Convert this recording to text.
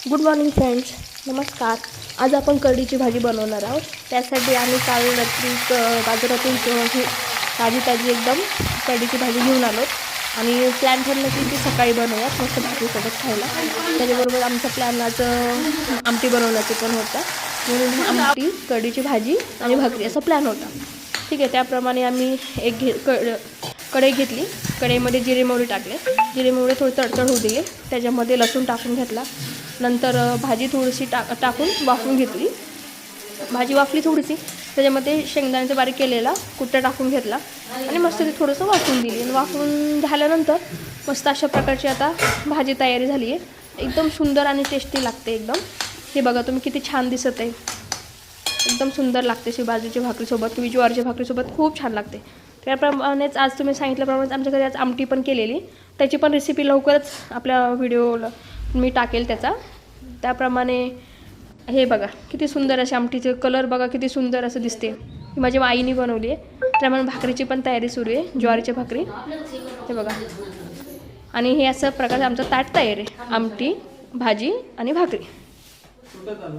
Good morning friends, नमस्कार. आज आपण कढीची भाजी बनवणार आहोत. त्यासाठी आम्ही काल रात्री बाजारातून ताजी एकदम कढीची भाजी घेऊन आलो आणि प्लॅन ठरलं की ती सकाळी बनवूयात मस्त भाजीसोबत खायला. त्याच्याबरोबर आमचा प्लॅन आज आमटी बनवण्याची पण होता, म्हणून आमटी, कढीची भाजी आणि भाकरी असा प्लॅन होता. ठीक आहे, त्याप्रमाणे आम्ही कढई घेतली. कढईमध्ये जिरे मोहरी टाकले. जिरे मोहरी थोडी तडतड होऊ दिली. त्याच्यामध्ये लसूण टाकून घेतला. नंतर भाजी थोडीशी टाकून वाफवून घेतली. भाजी वाफली थोडीशी, त्याच्यामध्ये शेंगदाण्याचा बारीक केलेला कुट्टा टाकून घेतला आणि मस्त ते थोडंसं वाफवून दिली. आणि वाफवून झाल्यानंतर मस्त अशा प्रकारची आता भाजी तयारी झाली आहे. एकदम सुंदर आणि टेस्टी लागते एकदम. हे बघा तुम्ही किती छान दिसत आहे. एकदम सुंदर लागते अशी बाजूची भाकरीसोबत किंवा ज्वारीच्या भाकरीसोबत खूप छान लागते. त्याप्रमाणेच आज तुम्ही सांगितल्याप्रमाणेच आमच्या घरी आज आमटी पण केलेली. त्याची पण रेसिपी लवकरच आपल्या व्हिडिओला मी टाकेल त्याप्रमाणे. हे बघा किती सुंदर अशी आमटीचे कलर बघा किती सुंदर असं दिसते. ही माझ्या आईने बनवली आहे. त्याप्रमाणे भाकरीची पण तयारी सुरू आहे, ज्वारीची भाकरी. हे बघा, आणि हे असं प्रकारचं आमचं ताट तयार आहे, आमटी, भाजी आणि भाकरी.